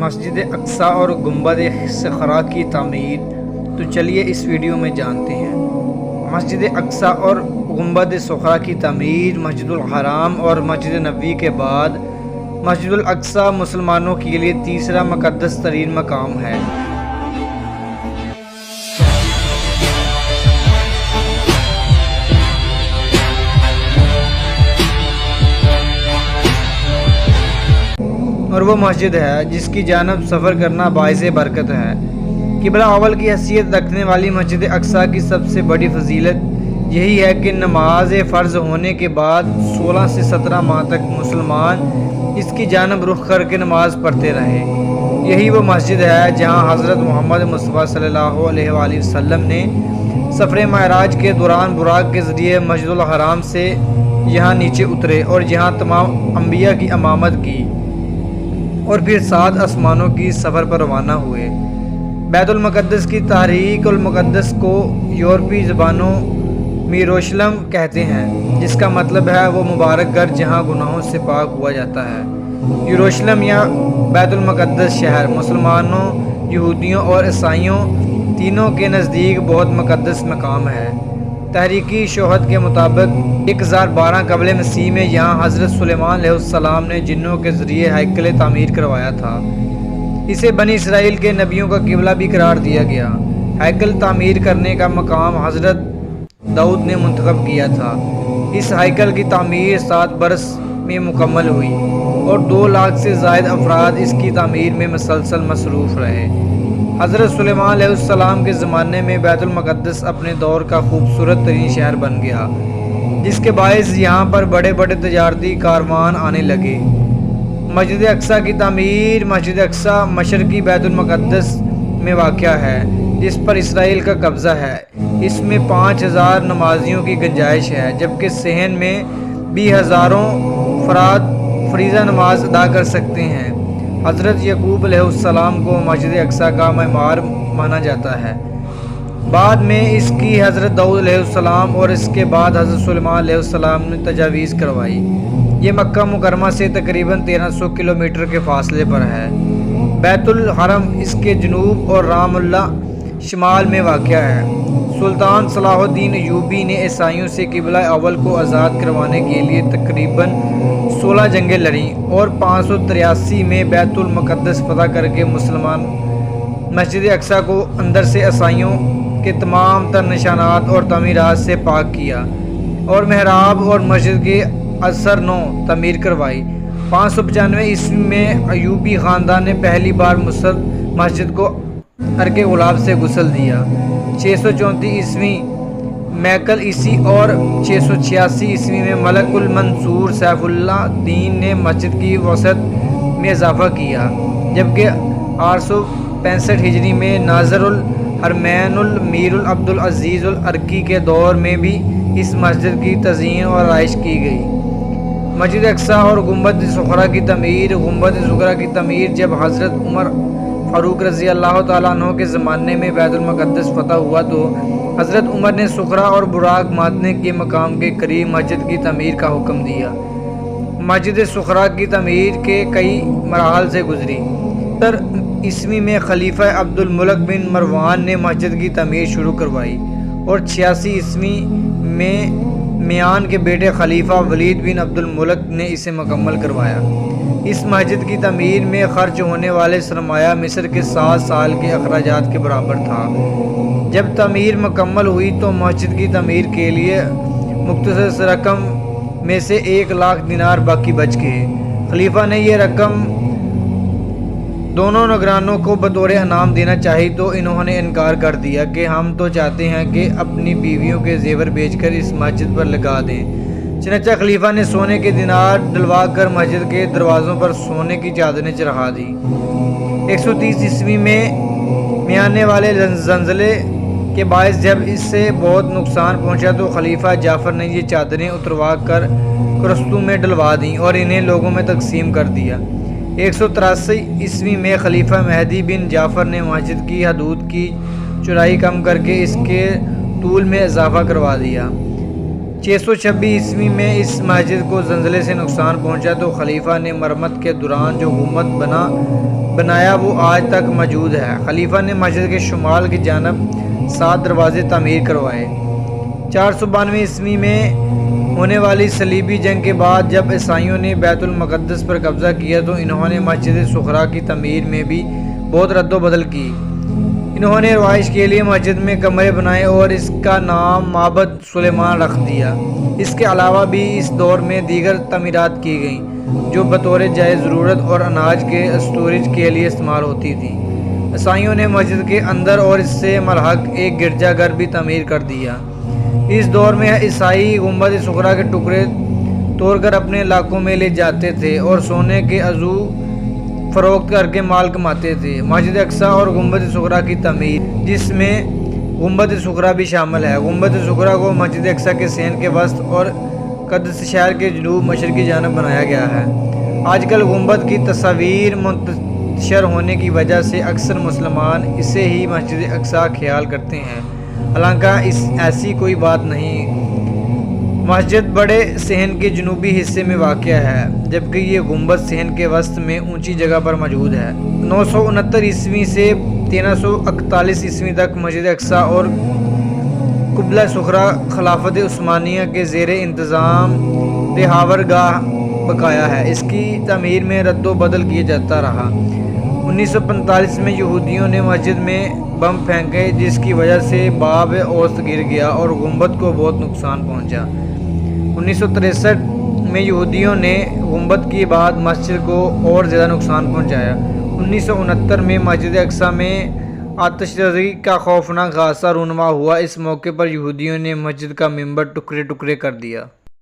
مسجد اقصی اور گنبد صخرہ کی تعمیر، تو چلیے اس ویڈیو میں جانتے ہیں۔ مسجد اقصی اور گنبد صخرہ کی تعمیر مسجد الحرام اور مسجد نبوی کے بعد مسجد الاقصی مسلمانوں کے لیے تیسرا مقدس ترین مقام ہے۔ اور وہ مسجد ہے جس کی جانب سفر کرنا باعث برکت ہے۔ قبلہ اول کی حیثیت رکھنے والی مسجد اقصی کی سب سے بڑی فضیلت یہی ہے کہ نماز فرض ہونے کے بعد 16 سے 17 ماہ تک مسلمان اس کی جانب رخ کر کے نماز پڑھتے رہے۔ یہی وہ مسجد ہے جہاں حضرت محمد مصطفیٰ صلی اللہ علیہ وآلہ وسلم نے سفر معراج کے دوران براق کے ذریعے مسجد الحرام سے یہاں نیچے اترے اور یہاں تمام انبیاء کی امامت کی اور پھر 7 آسمانوں کی سفر پر روانہ ہوئے۔ بیت المقدس کی تحریک المقدس کو یورپی زبانوں میں یروشلم کہتے ہیں، جس کا مطلب ہے وہ مبارک گھر جہاں گناہوں سے پاک ہوا جاتا ہے۔ یروشلم یا بیت المقدس شہر مسلمانوں، یہودیوں اور عیسائیوں تینوں کے نزدیک بہت مقدس مقام ہے۔ تحریکی شہود کے مطابق 1012 قبل مسیح میں یہاں حضرت سلیمان علیہ السلام نے جنوں کے ذریعے ہیکل تعمیر کروایا تھا۔ اسے بنی اسرائیل کے نبیوں کا قبلہ بھی قرار دیا گیا۔ ہیکل تعمیر کرنے کا مقام حضرت داؤد نے منتخب کیا تھا۔ اس ہیکل کی تعمیر 7 برس میں مکمل ہوئی اور 2 لاکھ سے زائد افراد اس کی تعمیر میں مسلسل مصروف رہے۔ حضرت سلیمان علیہ السلام کے زمانے میں بیت المقدس اپنے دور کا خوبصورت ترین شہر بن گیا، جس کے باعث یہاں پر بڑے بڑے تجارتی کاروان آنے لگے۔ مسجد اقصی کی تعمیر مسجد اقصی مشرقی بیت المقدس میں واقع ہے، جس پر اسرائیل کا قبضہ ہے۔ اس میں 5000 نمازیوں کی گنجائش ہے، جبکہ صحن میں بھی ہزاروں افراد فریضہ نماز ادا کر سکتے ہیں۔ حضرت یعقوب علیہ السلام کو مسجد اقصی کا معمار مانا جاتا ہے۔ بعد میں اس کی حضرت داؤد علیہ السلام اور اس کے بعد حضرت سلیمان علیہ السلام نے تجاویز کروائی۔ یہ مکہ مکرمہ سے تقریباً 1300 کلومیٹر کے فاصلے پر ہے۔ بیت الحرم اس کے جنوب اور رام اللہ شمال میں واقع ہے۔ سلطان صلاح الدین ایوبی نے عیسائیوں سے قبلہ اول کو آزاد کروانے کے لیے تقریباً 16 جنگیں لڑیں اور 583 میں بیت المقدس فتح کر کے مسلمان مسجد اقصی کو اندر سے عیسائیوں کے تمام تر نشانات اور تعمیرات سے پاک کیا اور محراب اور مسجد کی اثر نو تعمیر کروائی۔ 595 عیسوی میں ایوبی خاندان نے پہلی بار مسجد کو عرق غلاب سے غسل دیا۔ 634 عیسوی میکل عیسی اور 686 عیسوی میں ملک المنصور سیف اللہ دین نے مسجد کی وسعت میں اضافہ کیا، جبکہ 865 ہجری میں ناظر الحرمین المیر العبد العزیز العرقی کے دور میں بھی اس مسجد کی تزئین اور آرائش کی گئی۔ مسجد اقصی اور گنبد صخرہ کی تعمیر گنبد صخرہ کی تعمیر جب حضرت عمر فاروق رضی اللہ تعالیٰ عنہ کے زمانے میں بیت المقدس فتح ہوا تو حضرت عمر نے صخرہ اور براق ماتنے کے مقام کے قریب مسجد کی تعمیر کا حکم دیا۔ مسجد صخرہ کی تعمیر کے کئی مراحل سے گزری۔ 70 عیسوی میں خلیفہ عبد الملک بن مروان نے مسجد کی تعمیر شروع کروائی اور 86 عیسوی میں میان کے بیٹے خلیفہ ولید بن عبد الملک نے اسے مکمل کروایا۔ اس مسجد کی تعمیر میں خرچ ہونے والے سرمایہ مصر کے 7 سال کے اخراجات کے برابر تھا۔ جب تعمیر مکمل ہوئی تو مسجد کی تعمیر کے لیے مختصر رقم میں سے 1 لاکھ دینار باقی بچ گئے۔ خلیفہ نے یہ رقم دونوں نگرانوں کو بطور انعام دینا چاہی تو انہوں نے انکار کر دیا کہ ہم تو چاہتے ہیں کہ اپنی بیویوں کے زیور بیچ کر اس مسجد پر لگا دیں۔ چنانچہ خلیفہ نے سونے کے دینار ڈلوا کر مسجد کے دروازوں پر سونے کی چادریں چڑھا دی۔ 130 عیسوی میں آنے والے زلزلے کے باعث جب اس سے بہت نقصان پہنچا تو خلیفہ جعفر نے یہ چادریں اتروا کر کرستوں میں ڈلوا دیں اور انہیں لوگوں میں تقسیم کر دیا۔ 183 عیسوی میں خلیفہ مہدی بن جعفر نے مسجد کی حدود کی چوڑائی کم کر کے اس کے طول میں اضافہ کروا دیا۔ 626 عیسوی میں اس مسجد کو زلزلے سے نقصان پہنچا تو خلیفہ نے مرمت کے دوران جو گنبد بنا بنایا وہ آج تک موجود ہے۔ خلیفہ نے مسجد کے شمال کی جانب 7 دروازے تعمیر کروائے۔ 492 عیسوی میں ہونے والی صلیبی جنگ کے بعد جب عیسائیوں نے بیت المقدس پر قبضہ کیا تو انہوں نے مسجد صغریٰ کی تعمیر میں بھی بہت رد و بدل کی۔ انہوں نے رہائش کے لیے مسجد میں کمرے بنائے اور اس کا نام معبد سلیمان رکھ دیا۔ اس کے علاوہ بھی اس دور میں دیگر تعمیرات کی گئیں جو بطور جائے ضرورت اور اناج کے اسٹوریج کے لیے استعمال ہوتی تھیں۔ عیسائیوں نے مسجد کے اندر اور اس سے ملحق ایک گرجا گھر بھی تعمیر کر دیا۔ اس دور میں عیسائی گنبد صغریٰ کے ٹکڑے توڑ کر اپنے علاقوں میں لے جاتے تھے اور سونے کے عضو فروخت کر کے مال کماتے تھے۔ مسجد اقصی اور گنبد صغریٰ کی تعمیر، جس میں گنبد صغریٰ بھی شامل ہے۔ گنبد صغریٰ کو مسجد اقصی کے صحن کے وسط اور قدس شہر کے جنوب مشرقی جانب بنایا گیا ہے۔ آج کل گنبد کی تصاویر منتشر ہونے کی وجہ سے اکثر مسلمان اسے ہی مسجد اقصی خیال کرتے ہیں، حالانکہ ایسی کوئی بات نہیں۔ مسجد بڑے صحن کے جنوبی حصے میں واقع ہے، جبکہ یہ گنبد صحن کے وسط میں اونچی جگہ پر موجود ہے۔ 969 عیسوی سے 1341 عیسوی تک مسجد اقصی اور قبلہ صغریٰ خلافت عثمانیہ کے زیر انتظام رہائش گاہ بقایا ہے۔ اس کی تعمیر میں رد و بدل کیا جاتا رہا۔ 1945 میں یہودیوں نے مسجد میں بم پھینکے جس کی وجہ سے باب اوسط گر گیا اور گنبد کو بہت نقصان پہنچا۔ 1963 میں یہودیوں نے گنبد کے بعد مسجد کو اور زیادہ نقصان پہنچایا۔ 1969 میں مسجد اقصی میں آتش زدگی کا خوفناک حادثہ رونما ہوا۔ اس موقع پر یہودیوں نے مسجد کا منبر ٹکڑے ٹکڑے کر دیا۔